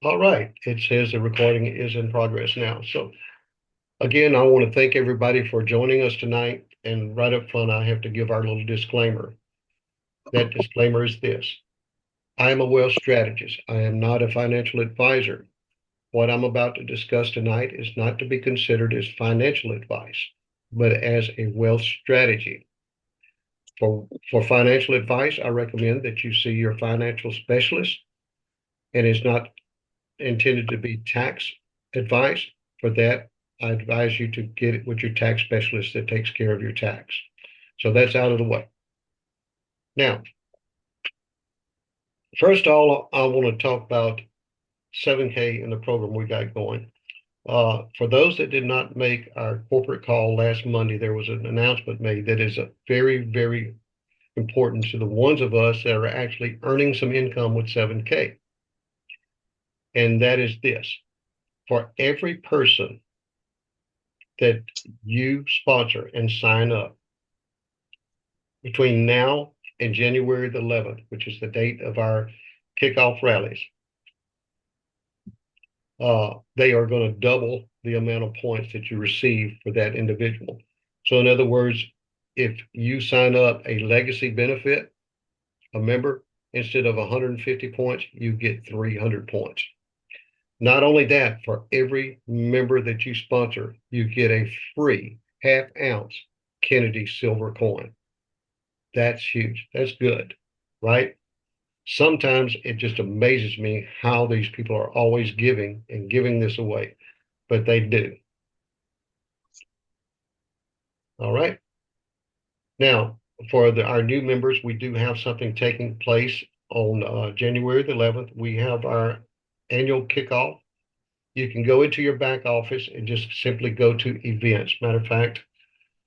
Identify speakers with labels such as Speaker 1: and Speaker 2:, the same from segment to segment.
Speaker 1: All right, it says the recording is in progress now. So again, I want to thank everybody for joining us tonight. And right up front, I have to give our little disclaimer. That disclaimer is this. I am a wealth strategist. I am not a financial advisor. What I'm about to discuss tonight is not to be considered as financial advice, but as a wealth strategy. For financial advice, I recommend that you see your financial specialist, and it's not intended to be tax advice. For that, I advise you to get it with your tax specialist that takes care of your tax. So that's out of the way. Now, first of all, I want to talk about 7K and the program we got going. For those that did not make our corporate call last Monday, there was an announcement made that is a very, very important to the ones of us that are actually earning some income with 7K. And that is this. For every person that you sponsor and sign up between now and January the 11th, which is the date of our kickoff rallies, they are going to double the amount of points that you receive for that individual. So in other words, if you sign up a legacy benefit, a member, instead of 150 points, you get 300 points. Not only that, for every member that you sponsor, you get a free half-ounce Kennedy silver coin. That's huge. That's good, right? Sometimes it just amazes me how these people are always giving and giving this away, but they do. All right. Now, for our new members, we do have something taking place on January the 11th. We have our annual kickoff. You can go into your back office and just simply go to events. Matter of fact,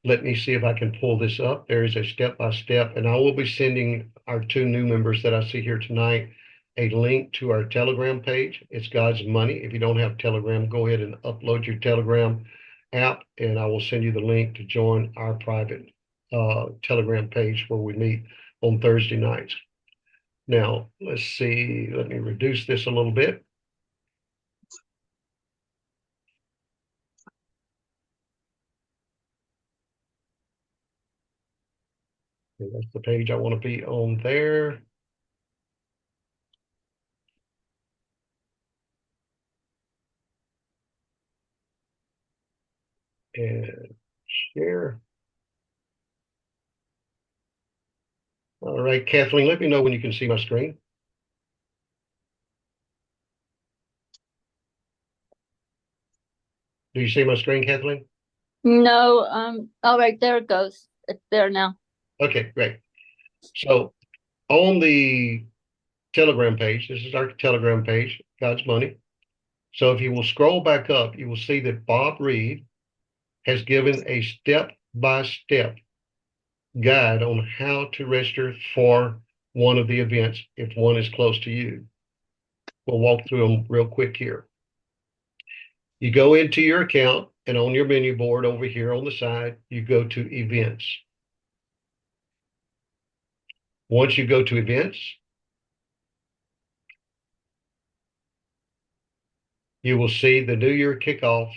Speaker 1: let me see if I can pull this up. There is a step-by-step, and I will be sending our two new members that I see here tonight a link to our Telegram page. It's God's Money. If you don't have Telegram, go ahead and upload your Telegram app, and I will send you the link to join our private Telegram page where we meet on Thursday nights. Now, let's see. Let me reduce this a little bit. Okay, that's the page I want to be on there. And share. All right, Kathleen, let me know when you can see my screen. Do you see my screen, Kathleen?
Speaker 2: No, all right, there it goes. It's there now.
Speaker 1: Okay, great. So on the Telegram page, this is our Telegram page, God's Money. So if you will scroll back up, you will see that Bob Reed has given a step-by-step guide on how to register for one of the events if one is close to you. We'll walk through them real quick here. You go into your account, and on your menu board over here on the side, you go to events. Once you go to events, you will see the New Year kickoff,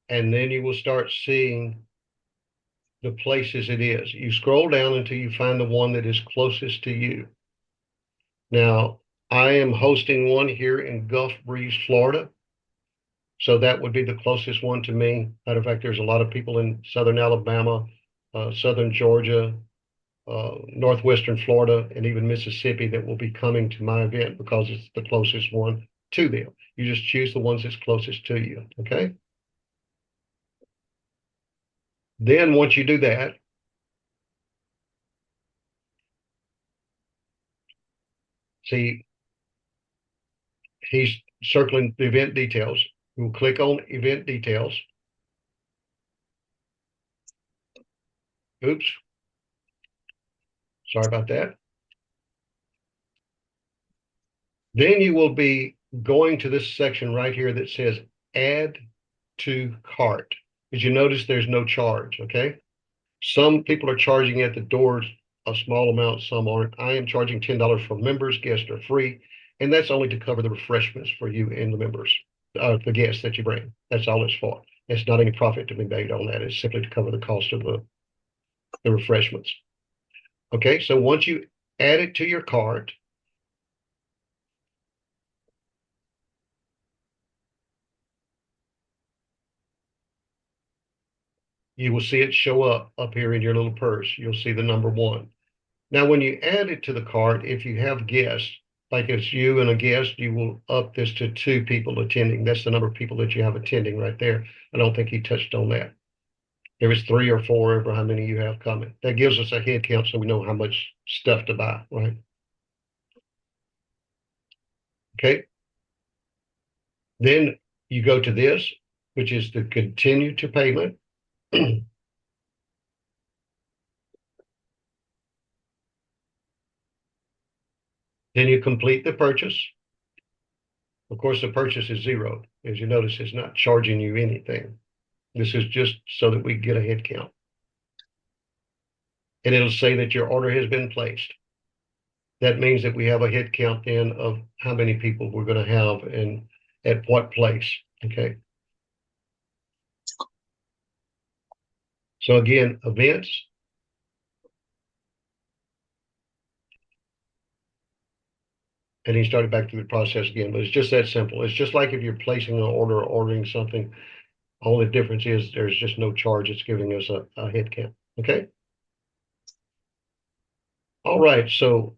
Speaker 1: and then you will start seeing the places it is. You scroll down until you find the one that is closest to you. Now, I am hosting one here in Gulf Breeze, Florida. So that would be the closest one to me. Matter of fact, there's a lot of people in Southern Alabama, Southern Georgia, Northwestern Florida, and even Mississippi that will be coming to my event because it's the closest one to them. You just choose the ones that's closest to you, okay? Then once you do that, see, he's circling the event details. We'll click on event details. Oops. Sorry about that. Then you will be going to this section right here that says add to cart. As you notice, there's no charge, okay? Some people are charging at the doors a small amount, some aren't. I am charging $10 for members. Guests are free. And that's only to cover the refreshments for you and the members, the guests that you bring. That's all it's for. It's not any profit to be made on that. It's simply to cover the cost of the refreshments. Okay, so once you add it to your cart, you will see it show up here in your little purse. You'll see the number 1. Now, when you add it to the cart, if you have guests, like it's you and a guest, you will up this to 2 people attending. That's the number of people that you have attending right there. I don't think he touched on that. There was 3 or 4 over how many you have coming. That gives us a head count so we know how much stuff to buy, right? Okay. Then you go to this, which is the continue to payment. Then you complete the purchase. Of course, the purchase is zero. As you notice, it's not charging you anything. This is just so that we get a head count. And it'll say that your order has been placed. That means that we have a head count then of how many people we're going to have and at what place. Okay. So again, events. And he started back through the process again, but it's just that simple. It's just like if you're placing an order or ordering something. All the difference is there's just no charge. It's giving us a head count. Okay. All right. So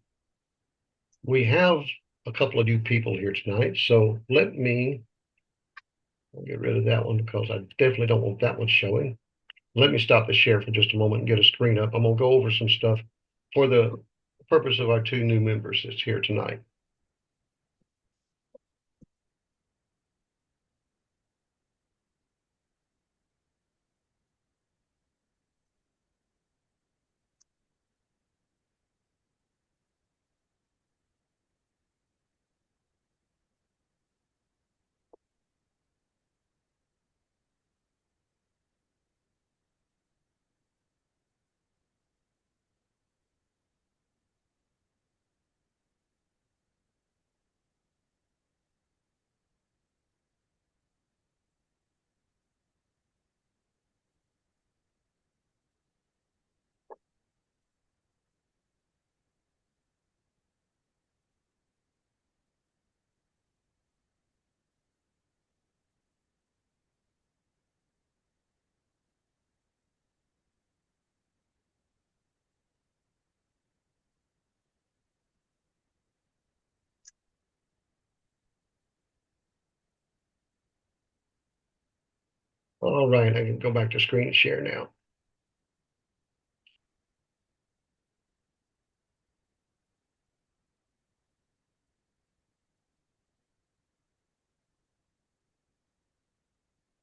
Speaker 1: we have a couple of new people here tonight. So let me get rid of that one because I definitely don't want that one showing. Let me stop the share for just a moment and get a screen up. I'm going to go over some stuff for the purpose of our 2 new members that's here tonight. All right, I can go back to screen share now.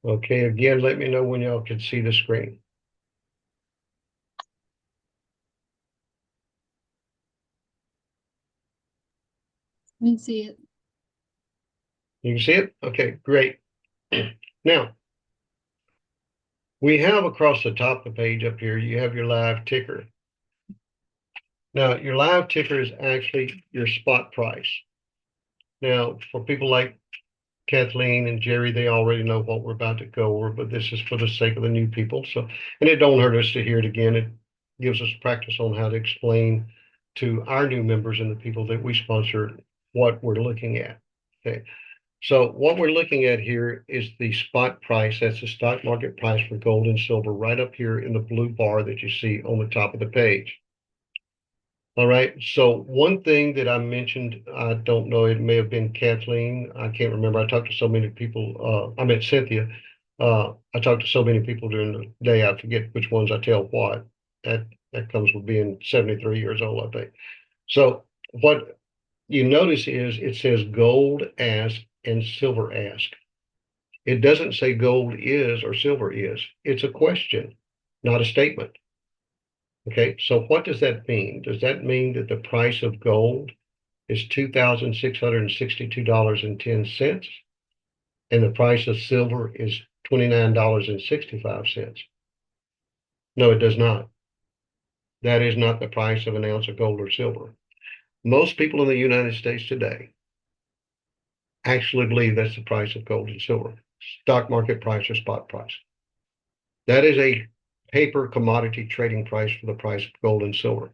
Speaker 1: Okay, again, let me know when y'all can see the screen.
Speaker 2: We see it.
Speaker 1: You can see it? Okay, great. Now, we have across the top of the page up here, you have your live ticker. Now, your live ticker is actually your spot price. Now, for people like Kathleen and Jerry, they already know what we're about to go over, but this is for the sake of the new people. So, and it don't hurt us to hear it again. It gives us practice on how to explain to our new members and the people that we sponsor what we're looking at. Okay. So what we're looking at here is the spot price. That's the stock market price for gold and silver right up here in the blue bar that you see on the top of the page. All right. So one thing that I mentioned, I don't know, it may have been Kathleen. I can't remember. I talked to so many people. I met Cynthia. I talked to so many people during the day. I forget which ones I tell what. That comes with being 73 years old, I think. So what you notice is it says gold ask and silver ask. It doesn't say gold is or silver is. It's a question, not a statement. Okay, so what does that mean? Does that mean that the price of gold is $2,662.10 and the price of silver is $29.65? No, it does not. That is not the price of an ounce of gold or silver. Most people in the United States today actually believe that's the price of gold and silver, stock market price or spot price. That is a paper commodity trading price for the price of gold and silver.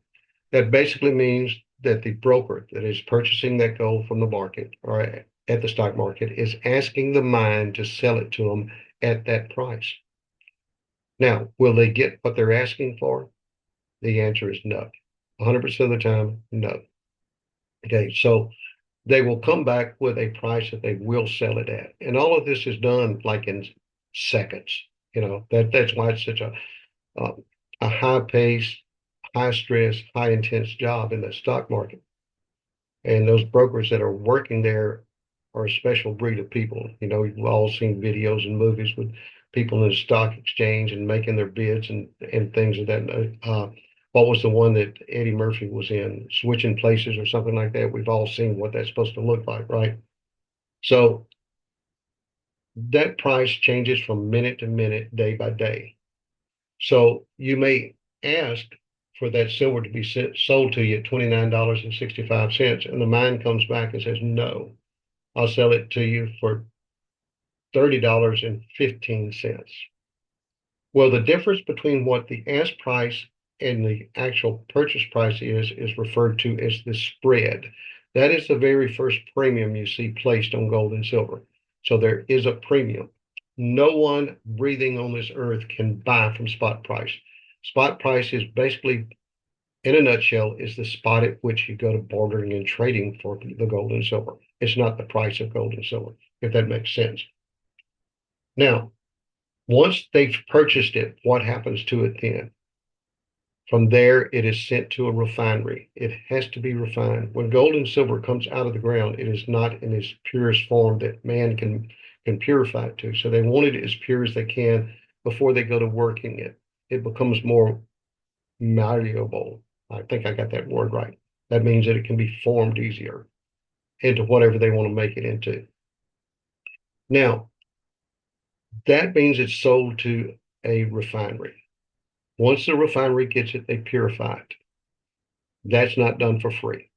Speaker 1: That basically means that the broker that is purchasing that gold from the market or at the stock market is asking the mine to sell it to them at that price. Now, will they get what they're asking for? The answer is no. 100% of the time, no. Okay, so they will come back with a price that they will sell it at. And all of this is done like in seconds. That's why it's such uh, a high pace, high stress, high intense job in the stock market. And those brokers that are working there are a special breed of people. You've all seen videos and movies with people in the stock exchange and making their bids and things of that. What was the one that Eddie Murphy was in, Switching Places or something like that? We've all seen what that's supposed to look like, right? So that price changes from minute to minute, day by day. So you may ask for that silver to be sold to you at $29.65, and the mine comes back and says, no, I'll sell it to you for $30.15. Well, the difference between what the ask price and the actual purchase price is referred to as the spread. That is the very first premium you see placed on gold and silver. So there is a premium. No one breathing on this earth can buy from spot price. Spot price is basically, in a nutshell, is the spot at which you go to bartering and trading for the gold and silver. It's not the price of gold and silver, if that makes sense. Now, once they've purchased it, what happens to it then? From there, it is sent to a refinery. It has to be refined. When gold and silver comes out of the ground, it is not in its purest form that man can purify it to. So they want it as pure as they can before they go to working it. It becomes more malleable. I think I got that word right. That means that it can be formed easier into whatever they want to make it into. Now, that means it's sold to a refinery. Once the refinery gets it, they purify it. That's not done for free.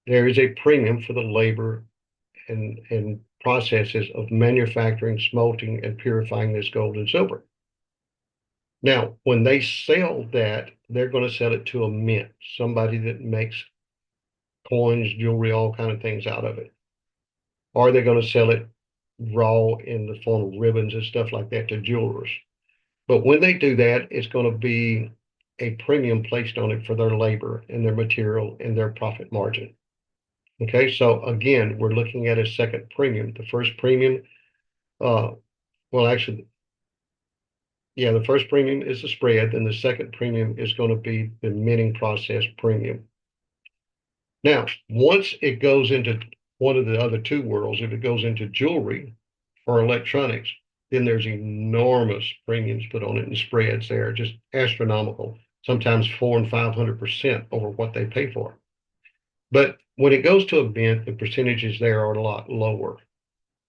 Speaker 1: There is a premium for the labor and processes of manufacturing, smelting, and purifying this gold and silver. Now, when they sell that, they're going to sell it to a mint, somebody that makes coins, jewelry, all kind of things out of it. Or they're going to sell it raw in the form of ribbons and stuff like that to jewelers. But when they do that, it's going to be a premium placed on it for their labor and their material and their profit margin. Okay, so again, we're looking at a second premium. The first premium, the first premium is the spread, and the second premium is going to be the minting process premium. Now, once it goes into one of the other two worlds, if it goes into jewelry or electronics, then there's enormous premiums put on it and spreads there, just astronomical, sometimes 400 and 500% over what they pay for. But when it goes to a mint, the percentages there are a lot lower.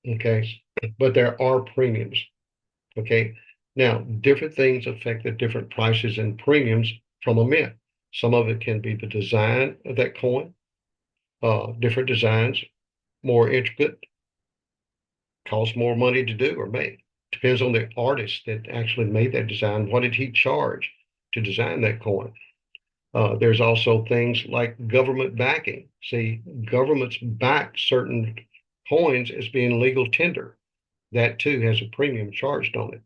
Speaker 1: Okay, but there are premiums. Okay, now different things affect the different prices and premiums from a mint. Some of it can be the design of that coin, different designs, more intricate, cost more money to do or make. Depends on the artist that actually made that design. What did he charge to design that coin? There's also things like government backing. See, governments back certain coins as being legal tender. That too has a premium charged on it.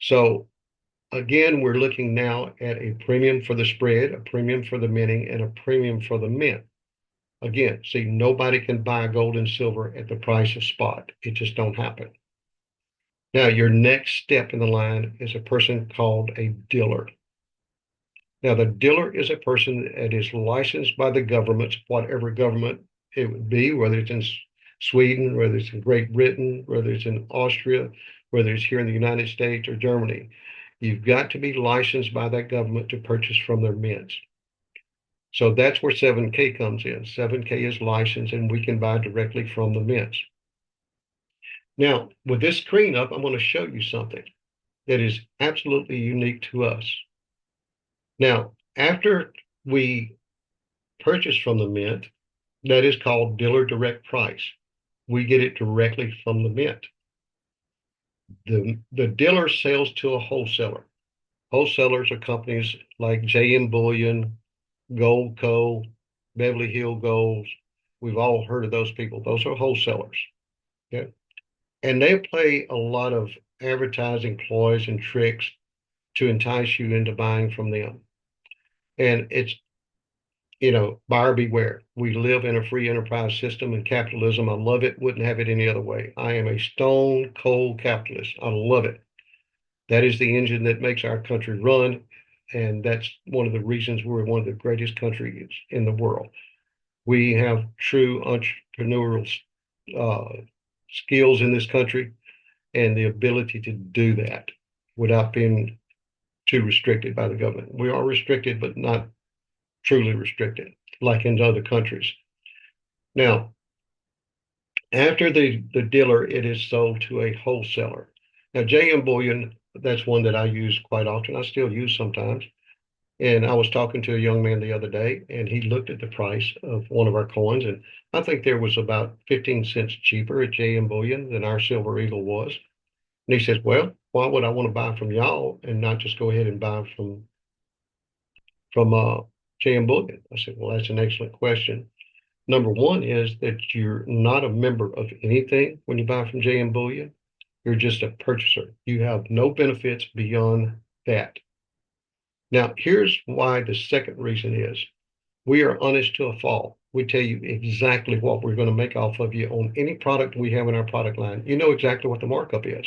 Speaker 1: So again, we're looking now at a premium for the spread, a premium for the minting, and a premium for the mint. Again, see, nobody can buy gold and silver at the price of spot. It just don't happen. Now, your next step in the line is a person called a dealer. Now, the dealer is a person that is licensed by the government, whatever government it would be, whether it's in Sweden, whether it's in Great Britain, whether it's in Austria, whether it's here in the United States or Germany. You've got to be licensed by that government to purchase from their mints. So that's where 7K comes in. 7K is licensed, and we can buy directly from the mints. Now, with this screen up, I'm going to show you something that is absolutely unique to us. Now, after we purchase from the mint, that is called dealer direct price. We get it directly from the mint. The dealer sells to a wholesaler. Wholesalers are companies like JM Bullion, Gold Co., Beverly Hill Golds. We've all heard of those people. Those are wholesalers. Okay. And they play a lot of advertising ploys and tricks to entice you into buying from them. And it's, buyer beware. We live in a free enterprise system and capitalism. I love it. Wouldn't have it any other way. I am a stone cold capitalist. I love it. That is the engine that makes our country run. And that's one of the reasons we're one of the greatest countries in the world. We have true entrepreneurial skills in this country and the ability to do that without being too restricted by the government. We are restricted, but not truly restricted like in other countries. Now, after the dealer, it is sold to a wholesaler. Now, JM Bullion, that's one that I use quite often. I still use sometimes. And I was talking to a young man the other day, and he looked at the price of one of our coins, and I think there was about 15 cents cheaper at JM Bullion than our Silver Eagle was. And he says, well, why would I want to buy from y'all and not just go ahead and buy from JM Bullion? I said, well, that's an excellent question. Number one is that you're not a member of anything when you buy from JM Bullion. You're just a purchaser. You have no benefits beyond that. Now, here's why the second reason is we are honest to a fault. We tell you exactly what we're going to make off of you on any product we have in our product line. You know exactly what the markup is,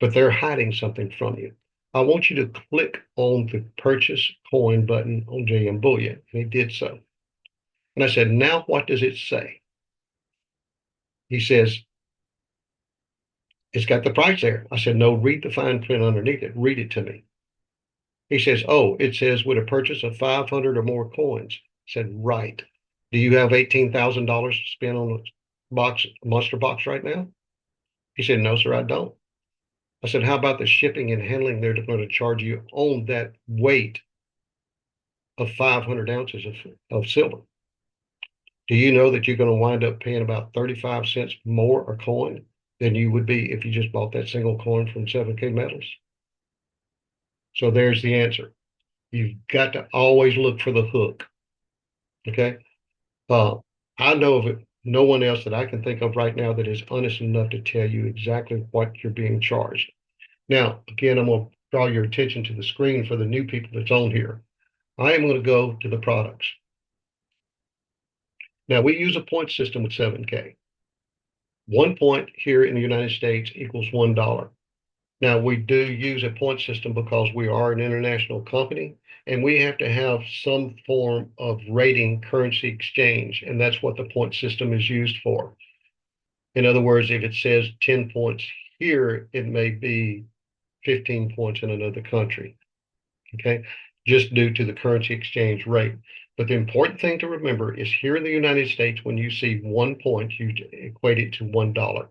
Speaker 1: but they're hiding something from you. I want you to click on the purchase coin button on JM Bullion. And he did so. And I said, now what does it say? He says, it's got the price there. I said, no, read the fine print underneath it. Read it to me. He says, oh, it says with a purchase of 500 or more coins. I said, right. Do you have $18,000 to spend on a monster box right now? He said, no, sir, I don't. I said, how about the shipping and handling they're going to charge you on that weight of 500 ounces of silver? Do you know that you're going to wind up paying about 35 cents more a coin than you would be if you just bought that single coin from 7K Metals? So there's the answer. You've got to always look for the hook. Okay. I know of no one else that I can think of right now that is honest enough to tell you exactly what you're being charged. Now, again, I'm going to draw your attention to the screen for the new people that's on here. I am going to go to the products. Now, we use a point system with 7K. 1 point here in the United States equals $1. Now, we do use a point system because we are an international company and we have to have some form of rating currency exchange, and that's what the point system is used for. In other words, if it says 10 points here, it may be 15 points in another country, okay, just due to the currency exchange rate. But the important thing to remember is here in the United States, when you see 1 point, you equate it to $1,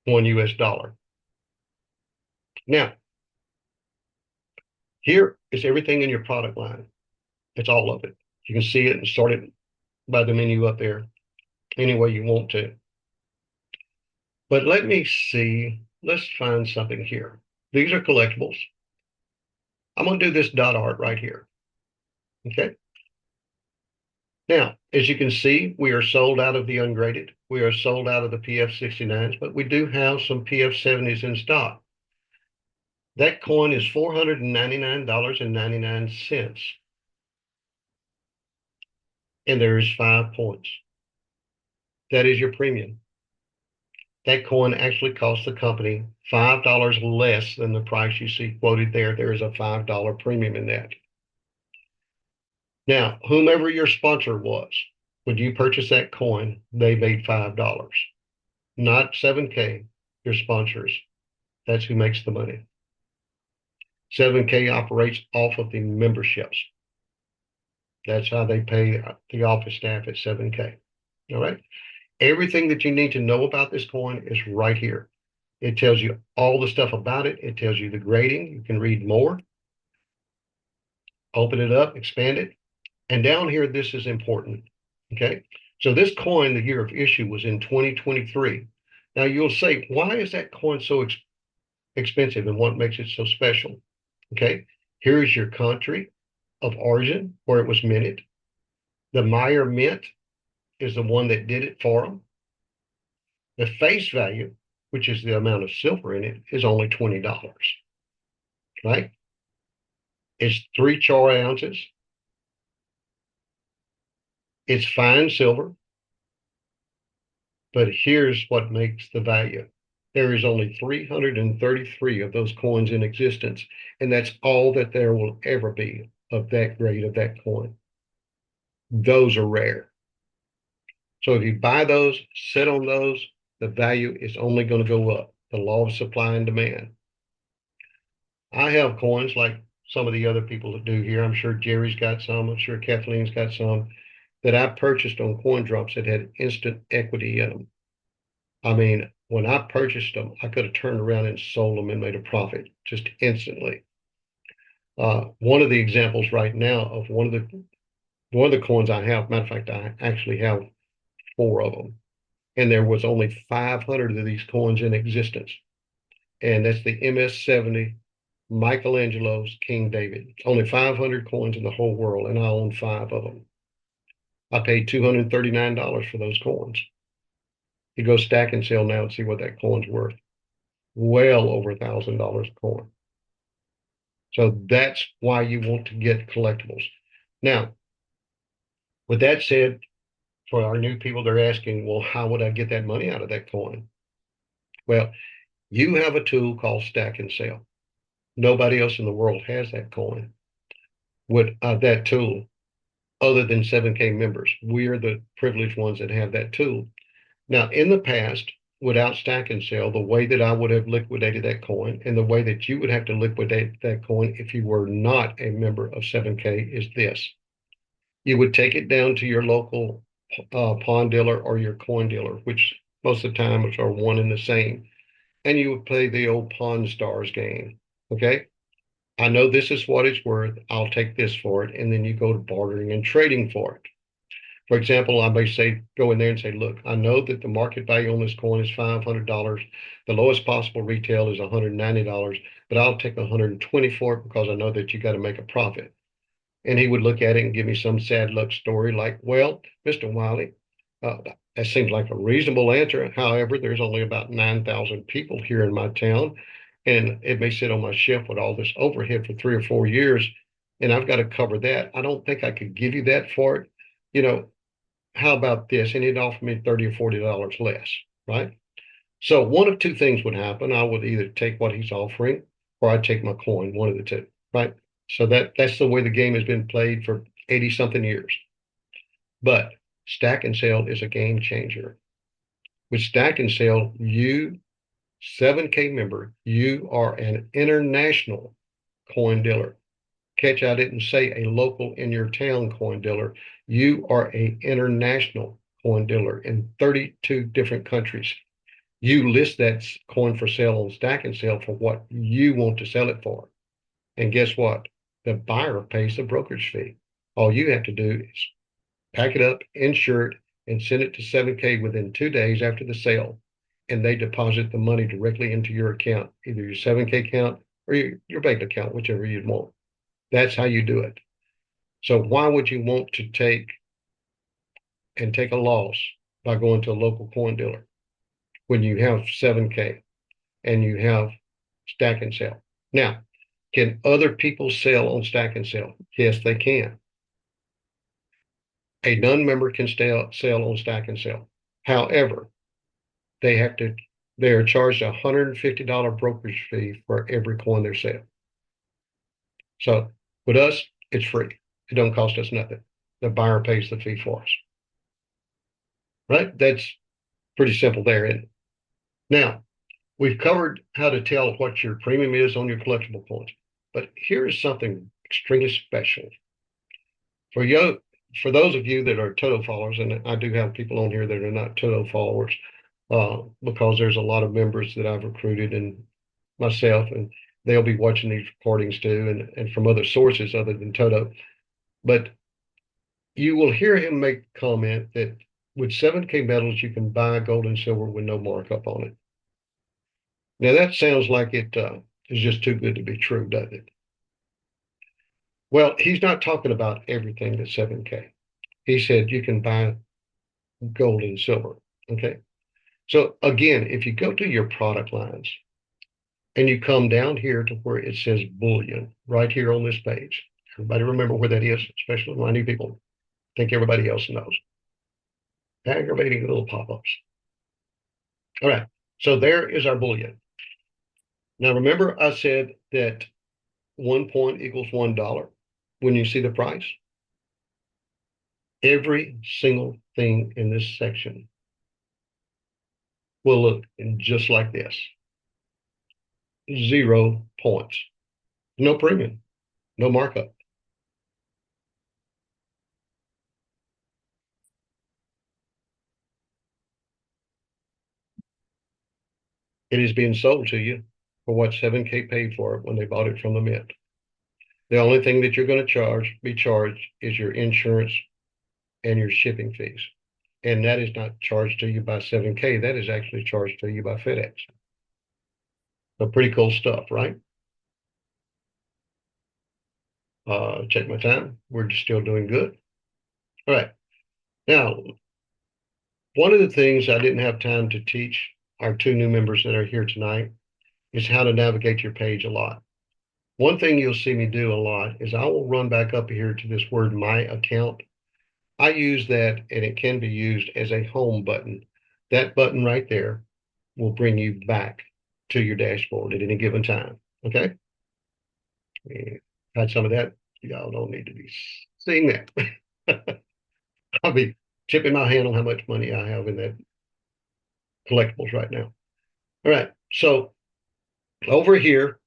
Speaker 1: $1 US. Now, here is everything in your product line. It's all of it. You can see it and sort it by the menu up there any way you want to. But let me see. Let's find something here. These are collectibles. I'm going to do this dot art right here. Okay. Now, as you can see, we are sold out of the ungraded. We are sold out of the PF69s, but we do have some PF70s in stock. That coin is $499.99. And there is 5 points. That is your premium. That coin actually costs the company $5 less than the price you see quoted there. There is a $5 premium in that. Now, whomever your sponsor was, when you purchase that coin, they made $5. Not 7K, your sponsors. That's who makes the money. 7K operates off of the memberships. That's how they pay the office staff at 7K. All right. Everything that you need to know about this coin is right here. It tells you all the stuff about it. It tells you the grading. You can read more. Open it up, expand it. And down here, this is important. Okay. So this coin, the year of issue was in 2023. Now you'll say, why is that coin so expensive and what makes it so special? Okay, here's your country of origin where it was minted. The Meyer Mint is the one that did it for them. The face value, which is the amount of silver in it, is only $20, right? It's 3 troy ounces. It's fine silver. But here's what makes the value. There is only 333 of those coins in existence, and that's all that there will ever be of that grade of that coin. Those are rare. So if you buy those, sit on those, the value is only going to go up. The law of supply and demand. I have coins like some of the other people that do here. I'm sure Jerry's got some. I'm sure Kathleen's got some that I purchased on CoinDrops that had instant equity in them. I mean, when I purchased them, I could have turned around and sold them and made a profit just instantly. One of the examples right now of one of the coins I have, matter of fact, I actually have 4 of them, and there was only 500 of these coins in existence, and that's the MS-70 Michelangelo's King David. Only 500 coins in the whole world, and I own 5 of them. I paid $239 for those coins. You go stack and sell now and see what that coin's worth. Well over $1,000 a coin. So that's why you want to get collectibles. Now, with that said, for our new people, they're asking, well, how would I get that money out of that coin? Well, you have a tool called Stack and Sell. Nobody else in the world has that coin with that tool other than 7K members. We are the privileged ones that have that tool. Now, in the past, without Stack and Sell, the way that I would have liquidated that coin and the way that you would have to liquidate that coin if you were not a member of 7K is this. You would take it down to your local pawn dealer or your coin dealer, which most of the time are one and the same, and you would play the old Pawn Stars game. Okay, I know this is what it's worth. I'll take this for it, and then you go to bartering and trading for it. For example, I may say, go in there and say, look, I know that the market value on this coin is $500. The lowest possible retail is $190, but I'll take $120 for it because I know that you got to make a profit. And he would look at it and give me some sad luck story like, well, Mr. Wiley, that seems like a reasonable answer. However, there's only about 9,000 people here in my town, and it may sit on my shelf with all this overhead for 3 or 4 years, and I've got to cover that. I don't think I could give you that for it. You know, how about this? And he'd offer me $30 or $40 less, right? So one of 2 things would happen. I would either take what he's offering or I'd take my coin, one of the 2, right? So that's the way the game has been played for 80 something years. But Stack and Sell is a game changer. With Stack and Sell, you 7K member, you are an international coin dealer. Catch, I didn't say a local in your town coin dealer. You are an international coin dealer in 32 different countries. You list that coin for sale on Stack and Sell for what you want to sell it for. And guess what? The buyer pays the brokerage fee. All you have to do is pack it up, insure it, and send it to 7K within 2 days after the sale. And they deposit the money directly into your account, either your 7K account or your bank account, whichever you want. That's how you do it. So why would you want to take a loss by going to a local coin dealer when you have 7K and you have Stack and Sell? Now, can other people sell on Stack and Sell? Yes, they can. A non-member can sell on Stack and Sell. However, they are charged a $150 brokerage fee for every coin they sell. So with us, it's free. It don't cost us nothing. The buyer pays the fee for us. Right? That's pretty simple there, isn't it? Now, we've covered how to tell what your premium is on your collectible coins. But here is something extremely special. For those of you that are Toto followers, and I do have people on here that are not Toto followers, because there's a lot of members that I've recruited and myself, and they'll be watching these recordings too, and from other sources other than Toto. But you will hear him make comment that with 7K metals, you can buy gold and silver with no markup on it. Now that sounds like it is just too good to be true, doesn't it? Well, he's not talking about everything that's 7K. He said you can buy gold and silver. Okay. So again, if you go to your product lines and you come down here to where it says bullion, right here on this page, everybody remember where that is, especially my new people. I think everybody else knows. Aggravating little pop-ups. All right. So there is our bullion. Now remember I said that 1 point equals $1 when you see the price. Every single thing in this section will look just like this. 0 points. No premium, no markup. It is being sold to you for what 7K paid for it when they bought it from the mint. The only thing that you're going to be charged is your insurance and your shipping fees. And that is not charged to you by 7K. That is actually charged to you by FedEx. So pretty cool stuff, right? Check my time. We're just still doing good. All right. Now, one of the things I didn't have time to teach our 2 new members that are here tonight is how to navigate your page a lot. One thing you'll see me do a lot is I will run back up here to this word My Account. I use that and it can be used as a home button. That button right there will bring you back to your dashboard at any given time. Okay. Had some of that. Y'all don't need to be seeing that. I'll be tipping my hand on how much money I have in that collectibles right now. All right. So over here,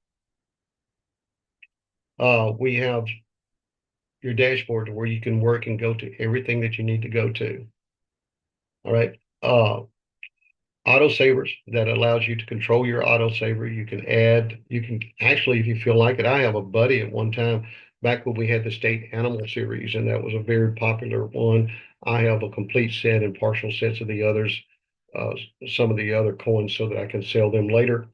Speaker 1: we have your dashboard where you can work and go to everything that you need to go to. All right. Auto savers that allows you to control your auto saver. You can add, you can actually, if you feel like it, I have a buddy at one time back when we had the state animal series, and that was a very popular one. I have a complete set and partial sets of the others, some of the other coins so that I can sell them later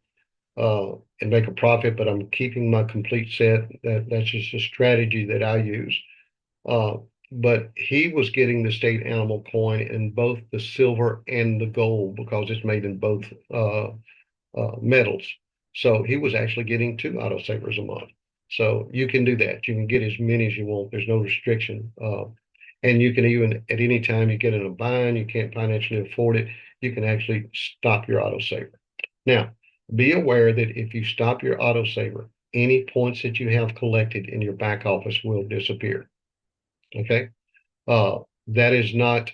Speaker 1: and make a profit, but I'm keeping my complete set. That's just a strategy that I use. Uh, but he was getting the state animal coin in both the silver and the gold because it's made in both metals. So he was actually getting 2 autosavers a month. So you can do that. You can get as many as you want. There's no restriction. And you can even, at any time you get in a bind, you can't financially afford it, you can actually stop your autosaver. Now, be aware that if you stop your autosaver, any points that you have collected in your back office will disappear. Okay. That is not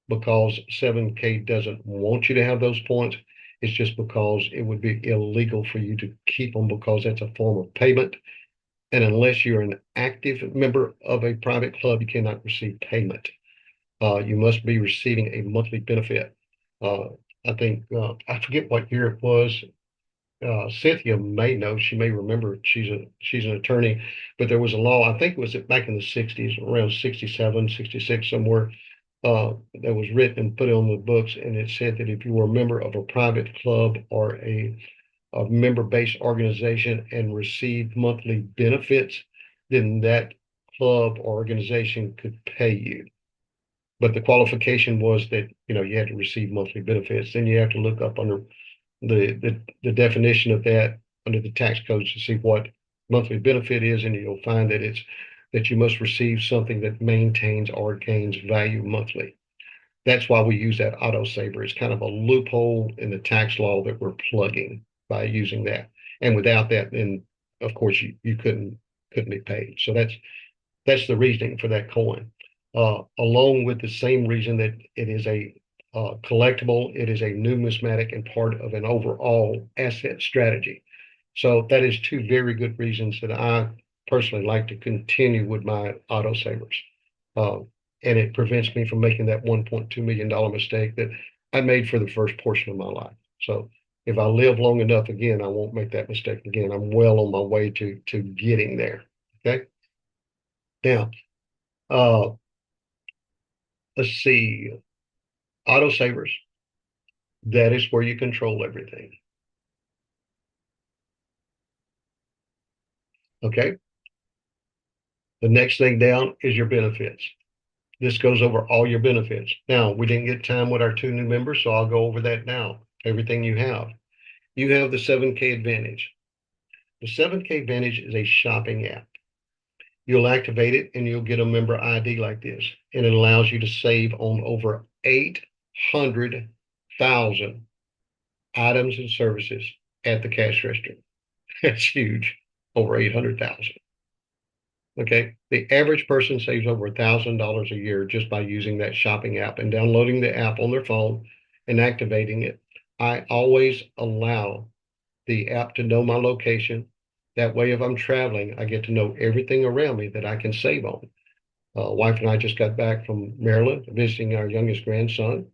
Speaker 1: because 7K doesn't want you to have those points. It's just because it would be illegal for you to keep them because that's a form of payment. And unless you're an active member of a private club, you cannot receive payment. You must be receiving a monthly benefit. I think, I forget what year it was. Cynthia may know, she may remember, she's an attorney, but there was a law, I think it was back in the 60s, around 67, 66 somewhere, that was written and put on the books, and it said that if you were a member of a private club or a member-based organization and received monthly benefits, then that club or organization could pay you. But the qualification was that, you had to receive monthly benefits. Then you have to look up under the definition of that under the tax codes to see what monthly benefit is, and you'll find that it's that you must receive something that maintains or gains value monthly. That's why we use that auto saver. It's kind of a loophole in the tax law that we're plugging by using that. And without that, then of course you couldn't be paid. So that's the reasoning for that coin. Along with the same reason that it is a collectible, it is a numismatic and part of an overall asset strategy. So that is 2 very good reasons that I personally like to continue with my auto savers. And it prevents me from making that $1.2 million mistake that I made for the first portion of my life. So if I live long enough again, I won't make that mistake again. I'm well on my way to getting there. Okay. Now, let's see. Auto savers, that is where you control everything. Okay. The next thing down is your benefits. This goes over all your benefits. Now, we didn't get time with our two new members, so I'll go over that now. Everything you have. You have the 7K Advantage. The 7K Advantage is a shopping app. You'll activate it and you'll get a member ID like this. And it allows you to save on over 800,000 items and services at the cash register. That's huge. Over 800,000. Okay. The average person saves over $1,000 a year just by using that shopping app and downloading the app on their phone and activating it. I always allow the app to know my location. That way, if I'm traveling, I get to know everything around me that I can save on. Wife and I just got back from Maryland visiting our youngest grandson,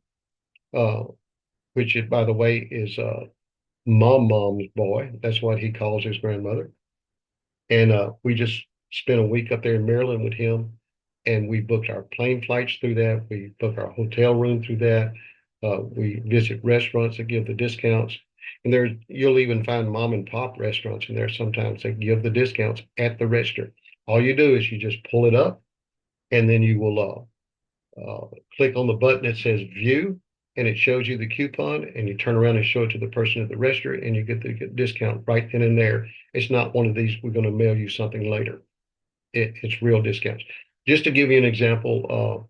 Speaker 1: uh, which, by the way, is mom's boy. That's what he calls his grandmother. And we just spent a week up there in Maryland with him, and we booked our plane flights through that. We booked our hotel room through that. We visit restaurants that give the discounts. And there, you'll even find mom and pop restaurants in there sometimes that give the discounts at the register. All you do is you just pull it up, and then you will click on the button that says view, and it shows you the coupon, and you turn around and show it to the person at the register, and you get the discount right then and there. It's not one of these, we're going to mail you something later. It's real discounts. Just to give you an example,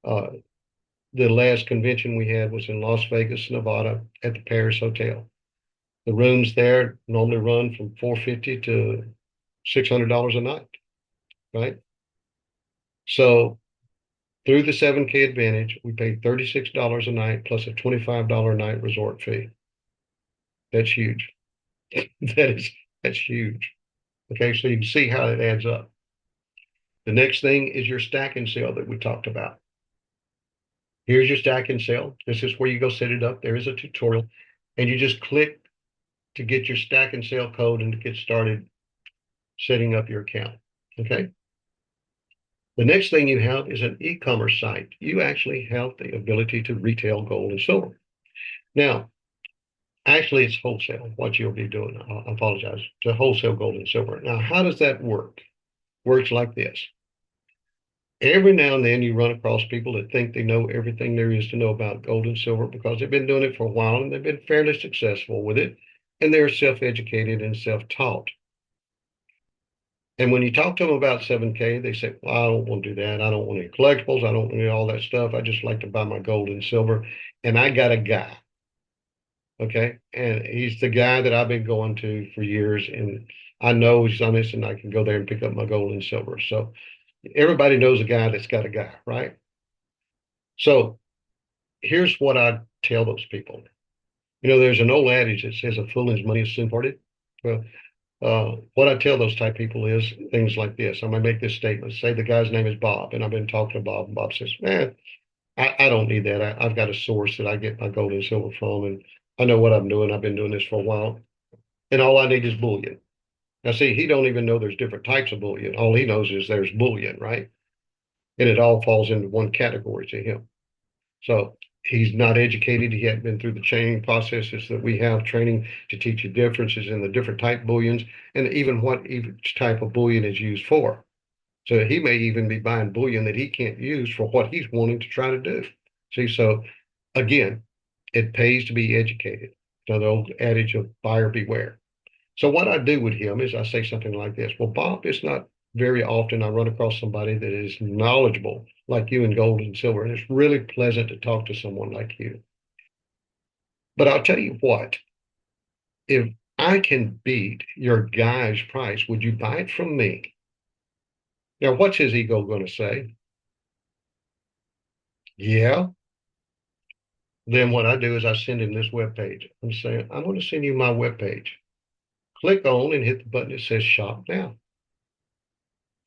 Speaker 1: the last convention we had was in Las Vegas, Nevada, at the Paris Hotel. The rooms there normally run from $450 to $600 a night, right? So through the 7K Advantage, we pay $36 a night plus a $25 a night resort fee. That's huge. That's huge. Okay, so you can see how it adds up. The next thing is your stack and sale that we talked about. Here's your stack and sale. This is where you go set it up. There is a tutorial, and you just click to get your stack and sale code and to get started setting up your account. Okay. The next thing you have is an e-commerce site. You actually have the ability to retail gold and silver. Now, actually, it's wholesale, what you'll be doing. I apologize. To wholesale gold and silver. Now, how does that work? Works like this. Every now and then you run across people that think they know everything there is to know about gold and silver because they've been doing it for a while and they've been fairly successful with it, and they're self-educated and self-taught. And when you talk to them about 7K, they say, well, I don't want to do that. I don't want any collectibles. I don't want all that stuff. I just like to buy my gold and silver. And I got a guy. Okay. And he's the guy that I've been going to for years. And I know he's honest and I can go there and pick up my gold and silver. So everybody knows a guy that's got a guy, right? So here's what I tell those people. You know, there's an old adage that says a fool and his money is soon parted. Well, what I tell those type people is things like this. I'm gonna make this statement. Say the guy's name is Bob, and I've been talking to Bob, and Bob says, "Man, I don't need that. I've got a source that I get my gold and silver from, and I know what I'm doing. I've been doing this for a while, and all I need is bullion." Now, see, he don't even know there's different types of bullion. All he knows is there's bullion, right? And it all falls into one category to him. So he's not educated. He hadn't been through the training processes that we have, training to teach you differences in the different type bullions and even what each type of bullion is used for. So he may even be buying bullion that he can't use for what he's wanting to try to do. See, so again, it pays to be educated. So the old adage of buyer beware. So what I do with him is I say something like this. Well, Bob, it's not very often I run across somebody that is knowledgeable like you in gold and silver, and it's really pleasant to talk to someone like you. But I'll tell you what, if I can beat your guy's price, would you buy it from me? Now, what's his ego going to say? Yeah. Then what I do is I send him this web page. I'm saying, I'm going to send you my web page. Click on and hit the button that says shop now.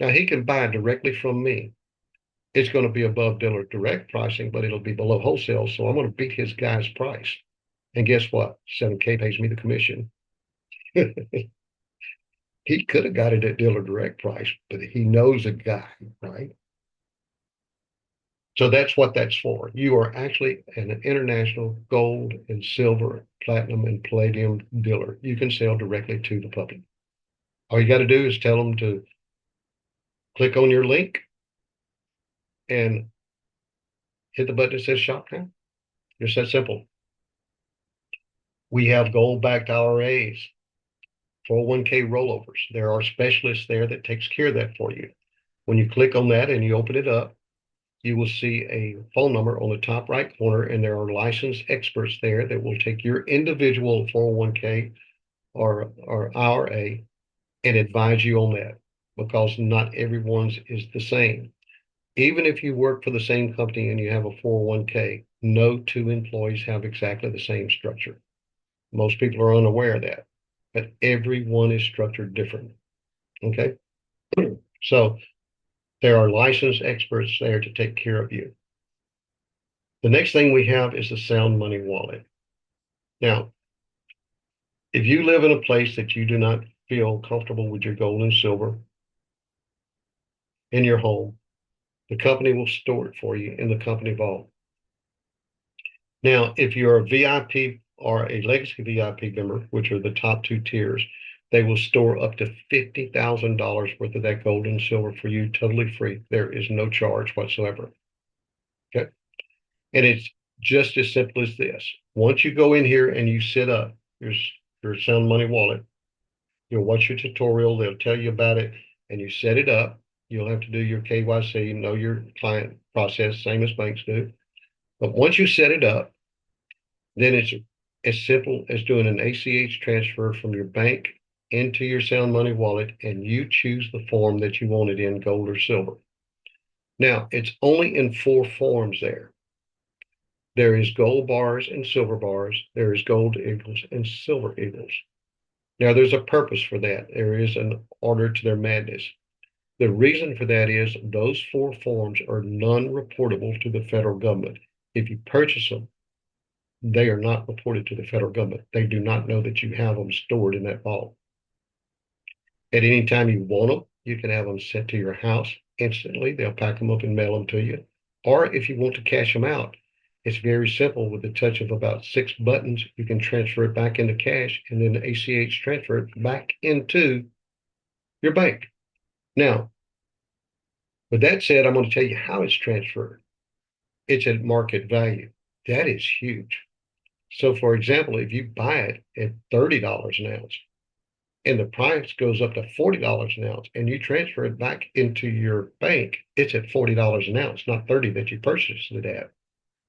Speaker 1: Now he can buy directly from me. It's going to be above dealer direct pricing, but it'll be below wholesale. So I'm going to beat his guy's price. And guess what? 7K pays me the commission. He could have got it at dealer direct price, but he knows a guy, right? So that's what that's for. You are actually an international gold and silver, platinum and palladium dealer. You can sell directly to the public. All you got to do is tell them to click on your link and hit the button that says shop now. Just that simple. We have gold backed IRAs, 401k rollovers. There are specialists there that takes care of that for you. When you click on that and you open it up, you will see a phone number on the top right corner, and there are licensed experts there that will take your individual 401k or IRA and advise you on that, because not everyone's is the same. Even if you work for the same company and you have a 401k, no two employees have exactly the same structure. Most people are unaware of that, but everyone is structured different. Okay. So there are licensed experts there to take care of you. The next thing we have is the Sound Money Wallet. Now, if you live in a place that you do not feel comfortable with your gold and silver in your home, the company will store it for you in the company vault. Now, if you're a VIP or a legacy VIP member, which are the top two tiers, they will store up to $50,000 worth of that gold and silver for you totally free. There is no charge whatsoever. Okay. And it's just as simple as this. Once you go in here and you set up your Sound Money wallet, you'll watch your tutorial, they'll tell you about it, and you set it up. You'll have to do your KYC, know your client process, same as banks do. But once you set it up, then it's as simple as doing an ACH transfer from your bank into your Sound Money wallet, and you choose the form that you want it in, gold or silver. Now, it's only in 4 forms there. There is gold bars and silver bars. There is gold eagles and silver eagles. Now, there's a purpose for that. There is an order to their madness. The reason for that is those 4 forms are non-reportable to the federal government. If you purchase them, they are not reported to the federal government. They do not know that you have them stored in that vault. At any time you want them, you can have them sent to your house instantly. They'll pack them up and mail them to you. Or if you want to cash them out, it's very simple. With the touch of about 6 buttons, you can transfer it back into cash and then ACH transfer it back into your bank. Now, with that said, I'm going to tell you how it's transferred. It's at market value. That is huge. So, for example, if you buy it at $30 an ounce and the price goes up to $40 an ounce and you transfer it back into your bank, it's at $40 an ounce, not 30 that you purchased it at.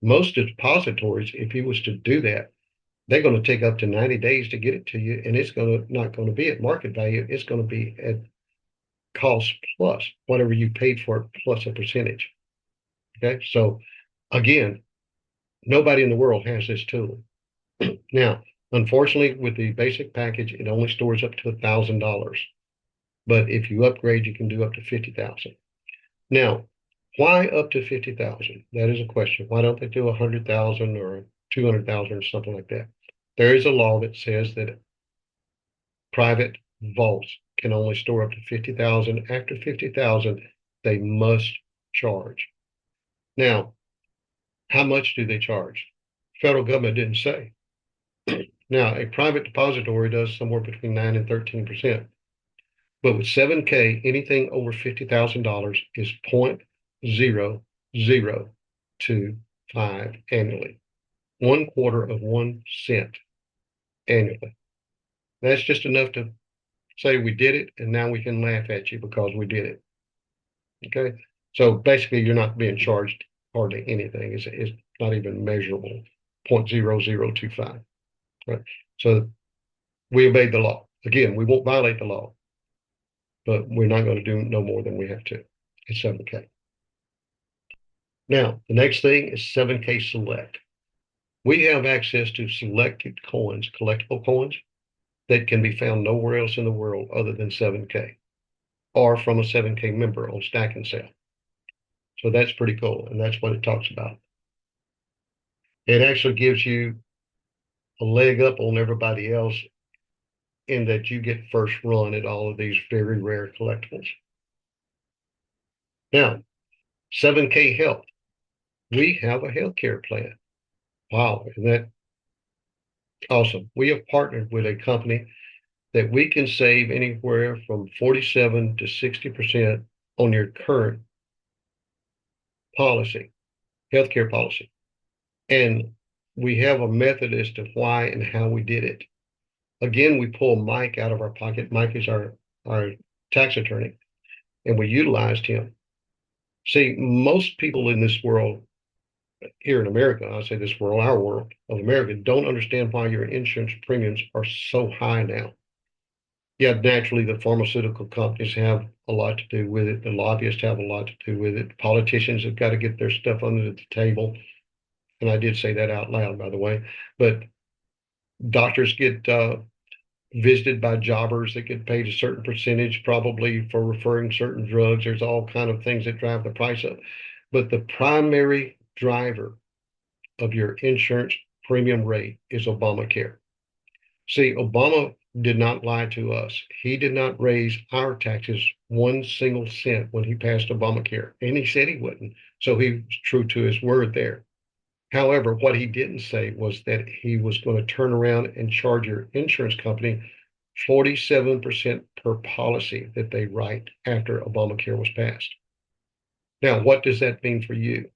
Speaker 1: Most depositories, if you was to do that, they're going to take up to 90 days to get it to you, and it's not going to be at market value. It's going to be at cost plus whatever you paid for it plus a percentage. Okay, so again, nobody in the world has this tool. Now, unfortunately, with the basic package, it only stores up to $1,000. But if you upgrade, you can do up to 50,000. Now, why up to 50,000? That is a question. Why don't they do 100,000 or 200,000 or something like that? There is a law that says that private vaults can only store up to 50,000. After 50,000, they must charge. Now, how much do they charge? Federal government didn't say. Now, a private depository does somewhere between 9 and 13%. But with 7K, anything over $50,000 is 0.0025 annually, 1/4 of 1 cent annually. That's just enough to say we did it, and now we can laugh at you because we did it. Okay, so basically, you're not being charged hardly anything. It's not even measurable, 0.0025. Right. So we obeyed the law. Again, we won't violate the law, but we're not going to do no more than we have to. It's 7K. Now, the next thing is 7K Select. We have access to selected coins, collectible coins, that can be found nowhere else in the world other than 7K or from a 7K member on Stack and Sell. So that's pretty cool, and that's what it talks about. It actually gives you a leg up on everybody else in that you get first run at all of these very rare collectibles. Now, 7K Health. We have a healthcare plan. Wow, isn't that awesome? We have partnered with a company that we can save anywhere from 47 to 60% on your current policy, healthcare policy. And we have a method as to why and how we did it. Again, we pull Mike out of our pocket. Mike is our tax attorney, and we utilized him. See, most people in this world here in America, I say this world, our world of America, don't understand why your insurance premiums are so high now. Yeah, naturally, the pharmaceutical companies have a lot to do with it. The lobbyists have a lot to do with it. Politicians have got to get their stuff under the table. And I did say that out loud, by the way. But doctors get visited by jobbers that get paid a certain percentage, probably for referring certain drugs. There's all kind of things that drive the price up. But the primary driver of your insurance premium rate is Obamacare. See, Obama did not lie to us. He did not raise our taxes one single cent when he passed Obamacare, and he said he wouldn't. So he was true to his word there. However, what he didn't say was that he was going to turn around and charge your insurance company 47% per policy that they write after Obamacare was passed. Now, what does that mean for you?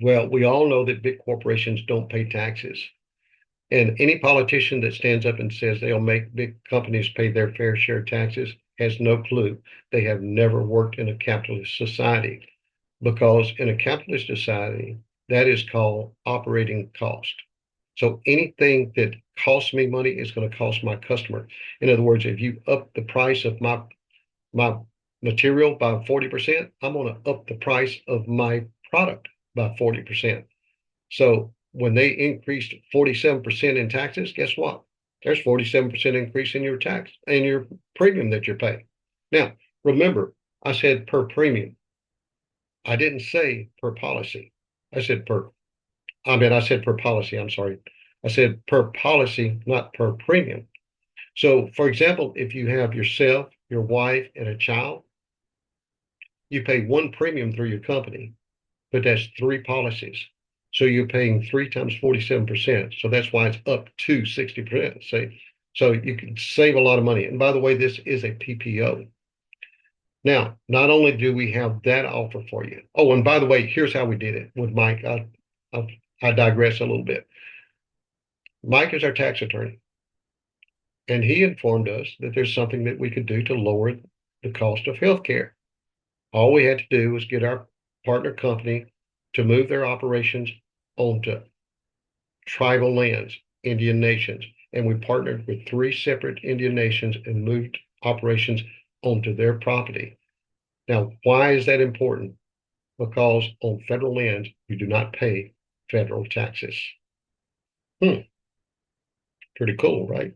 Speaker 1: Well, we all know that big corporations don't pay taxes. And any politician that stands up and says they'll make big companies pay their fair share of taxes has no clue. They have never worked in a capitalist society, because in a capitalist society, that is called operating cost. So anything that costs me money is going to cost my customer. In other words, if you up the price of my material by 40%, I'm going to up the price of my product by 40%. So when they increased 47% in taxes, guess what? There's 47% increase in your tax and your premium that you're paying. Now, remember, I said per premium. I didn't say per policy. I said I said per policy. I'm sorry. I said per policy, not per premium. So, for example, if you have yourself, your wife, and a child, you pay one premium through your company, but that's three policies. So you're paying 3 times 47%. So that's why it's up to 60%. See? So you can save a lot of money. And by the way, this is a PPO. Now, not only do we have that offer for you. Oh, and by the way, here's how we did it with Mike. I digress a little bit. Mike is our tax attorney, and he informed us that there's something that we could do to lower the cost of health care. All we had to do was get our partner company to move their operations onto tribal lands, Indian nations. And we partnered with 3 separate Indian nations and moved operations onto their property. Now, why is that important? Because on federal lands, you do not pay federal taxes. Pretty cool, right?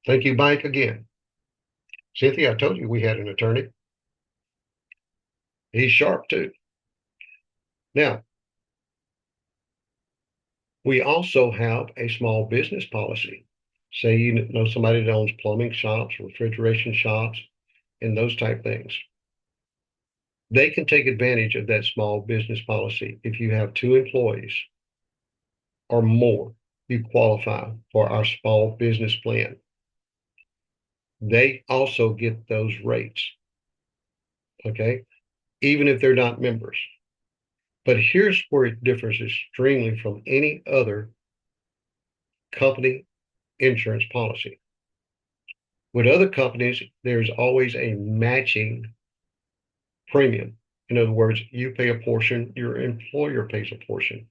Speaker 1: Thank you, Mike, again. Cynthia, I told you we had an attorney. He's sharp too. Now, we also have a small business policy. Say you know somebody that owns plumbing shops, refrigeration shops, and those type things. They can take advantage of that small business policy. If you have 2 employees or more, you qualify for our small business plan. They also get those rates, okay? Even if they're not members. But here's where it differs extremely from any other company insurance policy. With other companies, there's always a matching premium. In other words, you pay a portion, your employer pays a portion.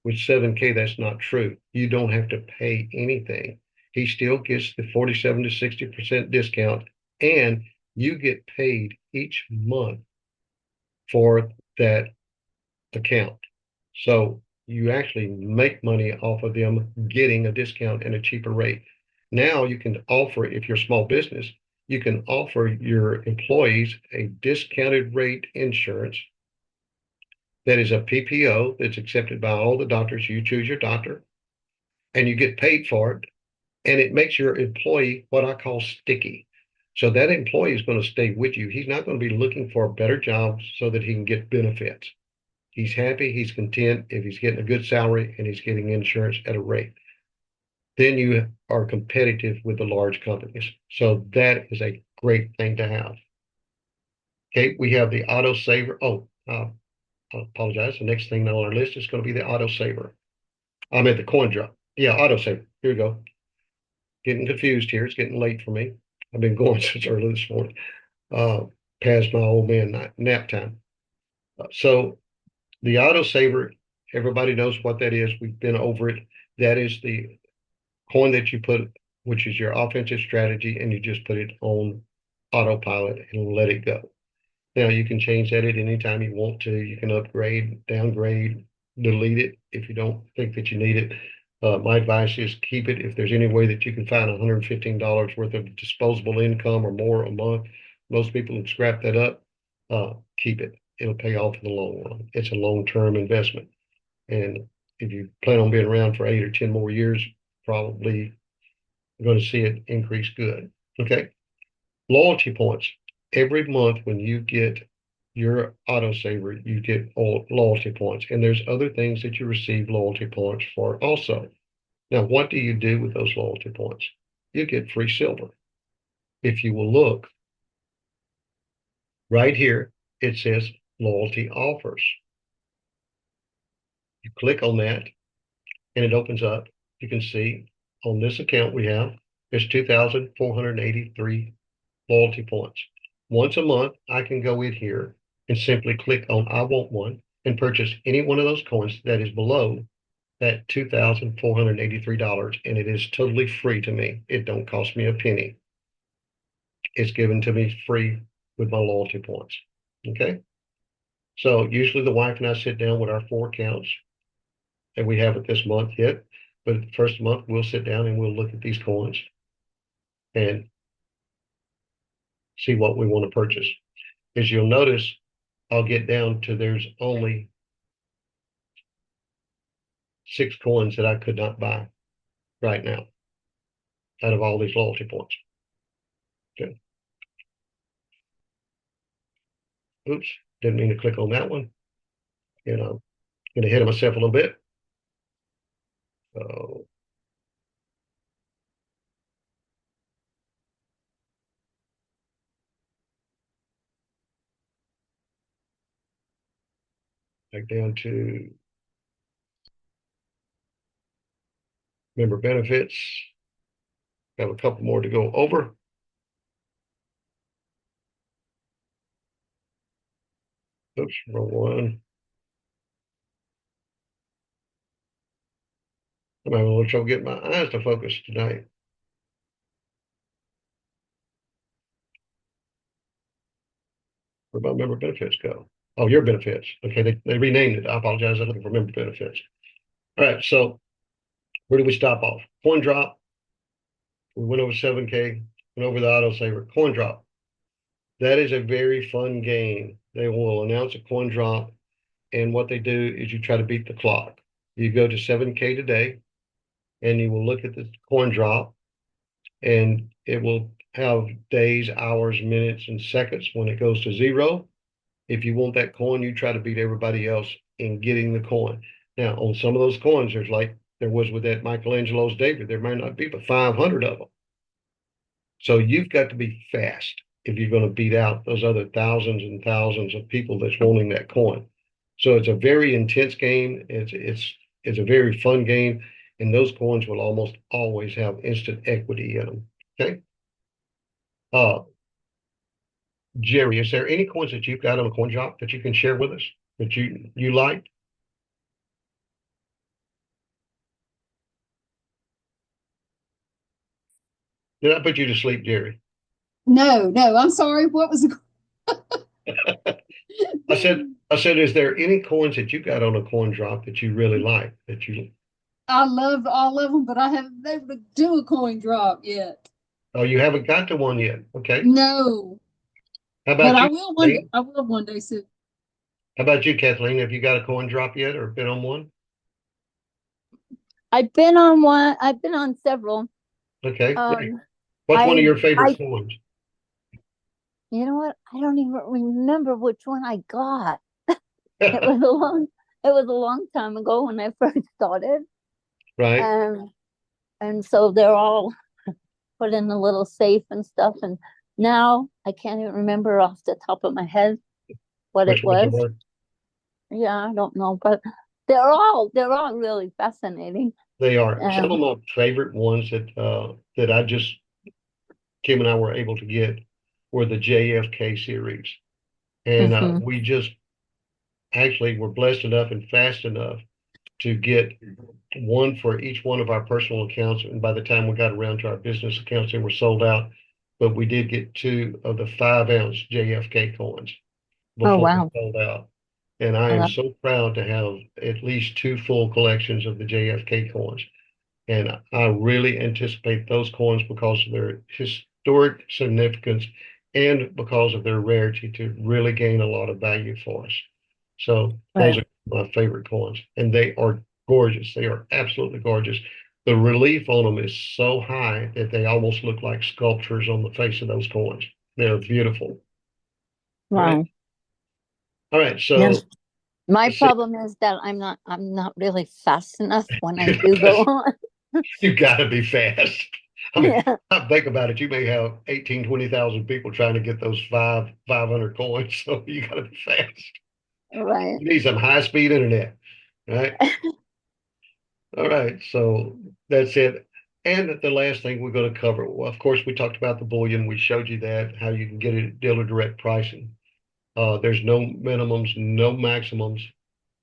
Speaker 1: With 7K, that's not true. You don't have to pay anything. He still gets the 47 to 60% discount, and you get paid each month for that account. So you actually make money off of them getting a discount and a cheaper rate. Now you can offer, if you're a small business, you can offer your employees a discounted rate insurance that is a PPO that's accepted by all the doctors. You choose your doctor and you get paid for it. And it makes your employee what I call sticky. So that employee is going to stay with you. He's not going to be looking for a better job so that he can get benefits. He's happy, he's content if he's getting a good salary and he's getting insurance at a rate. Then you are competitive with the large companies. So that is a great thing to have. Okay, we have the auto saver. Oh, I apologize. The next thing on our list is going to be the auto saver. I'm at the coin drop. Yeah, auto saver. Here we go. Getting confused here. It's getting late for me. I've been going since early this morning. Uh, Past my old man nap time. So the auto saver, everybody knows what that is. We've been over it. That is the coin that you put, which is your offensive strategy, and you just put it on autopilot and let it go. Now you can change that at any time you want to. You can upgrade, downgrade, delete it if you don't think that you need it. My advice is keep it. If there's any way that you can find $115 worth of disposable income or more a month, most people would scrap that up. Keep it. It'll pay off in the long run. It's a long-term investment. And if you plan on being around for 8 or 10 more years, probably going to see it increase good. Okay. Loyalty points. Every month when you get your auto saver, you get loyalty points. And there's other things that you receive loyalty points for also. Now, what do you do with those loyalty points? You get free silver. If you will look right here, it says loyalty offers. You click on that and it opens up. You can see on this account we have, there's 2,483 loyalty points. Once a month, I can go in here and simply click on I want one and purchase any one of those coins that is below that $2,483, and it is totally free to me. It don't cost me a penny. It's given to me free with my loyalty points. Okay. So usually the wife and I sit down with our 4 accounts, and we haven't this month yet, but the first month we'll sit down and we'll look at these coins and see what we want to purchase. As you'll notice, I'll get down to there's only 6 coins that I could not buy right now out of all these loyalty points. Okay. Oops, didn't mean to click on that one. You know, get ahead of myself a little bit. So back down to member benefits. Have a couple more to go over. Oops, wrong one. I'm having a little trouble getting my eyes to focus tonight. Where'd my member benefits go? Oh, your benefits. Okay, they renamed it. I apologize. I'm looking for member benefits. All right, so where do we stop off? Coin drop. We went over 7K, went over the auto saver. Coin drop. That is a very fun game. They will announce a coin drop, and what they do is you try to beat the clock. You go to 7K today, and you will look at the coin drop, and it will have days, hours, minutes, and seconds when it goes to zero. If you want that coin, you try to beat everybody else in getting the coin. Now, on some of those coins, there's like there was with that Michelangelo's David, there may not be but 500 of them. So you've got to be fast if you're going to beat out those other thousands and thousands of people that's wanting that coin. So it's a very intense game. It's a very fun game, and those coins will almost always have instant equity in them. Okay. Uh, Jerry, is there any coins that you've got on a coin drop that you can share with us that you like? Did I put you to sleep, Jerry?
Speaker 3: No, no, I'm sorry. What was the
Speaker 1: I said, is there any coins that you got on a coin drop that you really like that you?
Speaker 3: I love all of them, but I haven't been able to do a coin drop yet.
Speaker 1: Oh, you haven't got to one yet. Okay.
Speaker 3: No,
Speaker 1: How
Speaker 3: but
Speaker 1: about you, Kathleen?
Speaker 3: I will one day soon.
Speaker 1: How about you, Kathleen? Have you got a coin drop yet or been on one?
Speaker 2: I've been on one. I've been on several.
Speaker 1: Okay, great.
Speaker 2: Um,
Speaker 1: What's one of
Speaker 2: I,
Speaker 1: your favorite
Speaker 2: I,
Speaker 1: coins?
Speaker 2: you know what? I don't even remember which one I got. It was a long time ago when I first started.
Speaker 1: Right?
Speaker 2: And so they're all put in a little safe and stuff. And now I can't even remember off the top of my head what
Speaker 1: Which
Speaker 2: it
Speaker 1: ones
Speaker 2: was.
Speaker 1: are?
Speaker 2: Yeah, I don't know, but they're all really fascinating.
Speaker 1: They are. Some of
Speaker 2: Um,
Speaker 1: my favorite ones that I just Kim and I were able to get were the JFK series. And
Speaker 2: mhm.
Speaker 1: we just actually were blessed enough and fast enough to get one for each one of our personal accounts. And by the time we got around to our business accounts, they were sold out. But we did get two of the 5-ounce JFK coins
Speaker 2: Oh
Speaker 1: before they
Speaker 2: wow.
Speaker 1: sold out. And I am
Speaker 2: Uh,
Speaker 1: so proud to have at least two full collections of the JFK coins. And I really anticipate those coins because of their historic significance and because of their rarity to really gain a lot of value for us. So those
Speaker 2: right.
Speaker 1: are my favorite coins, and they are gorgeous. They are absolutely gorgeous. The relief on them is so high that they almost look like sculptures on the face of those coins. They're beautiful. All right.
Speaker 2: Wow.
Speaker 1: All right.
Speaker 2: Yes.
Speaker 1: So
Speaker 2: My
Speaker 1: let's see.
Speaker 2: problem is that I'm not really fast enough when I do go on.
Speaker 1: You got to be fast. I mean,
Speaker 2: Yeah,
Speaker 1: think about it. You may have 18, 20,000 people trying to get those 500 coins. So you got to be fast.
Speaker 2: right.
Speaker 1: You need some high speed internet, right? All right. So that's it. And the last thing we're going to cover, well, of course, we talked about the bullion. We showed you that, how you can get it at dealer direct pricing. There's no minimums, no maximums.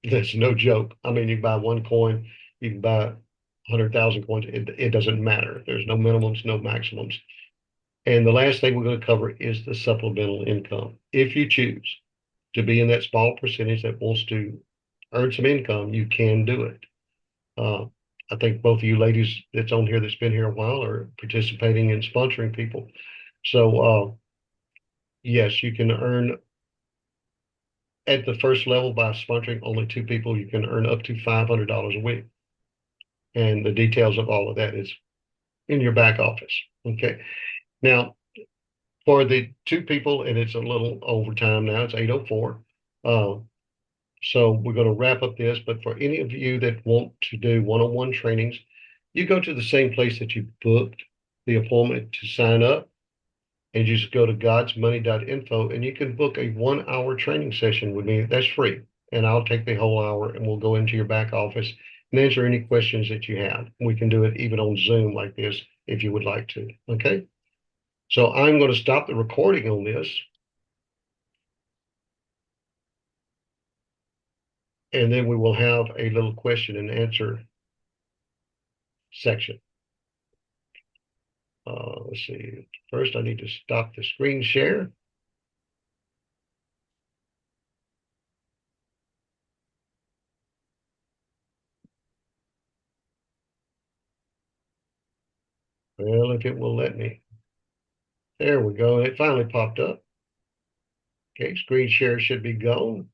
Speaker 1: That's no joke. I mean, you can buy one coin, you can buy 100,000 coins. It doesn't matter. There's no minimums, no maximums. And the last thing we're going to cover is the supplemental income. If you choose to be in that small percentage that wants to earn some income, you can do it. Uh, I think both of you ladies that's on here that's been here a while are participating in sponsoring people. So, yes, you can earn at the first level by sponsoring only two people. You can earn up to $500 a week. And the details of all of that is in your back office. Okay. Now, for the two people, and it's a little overtime now, it's 8:04. Uh, so we're going to wrap up this, but for any of you that want to do one-on-one trainings, you go to the same place that you booked the appointment to sign up, and you just go to godsmoney.info and you can book a 1 hour training session with me. That's free. And I'll take the whole hour and we'll go into your back office and answer any questions that you have. We can do it even on Zoom like this if you would like to. Okay. So I'm going to stop the recording on this. And then we will have a little question and answer section. Let's see. First, I need to stop the screen share. Well, if it will let me. There we go. It finally popped up. Okay, screen share should be gone.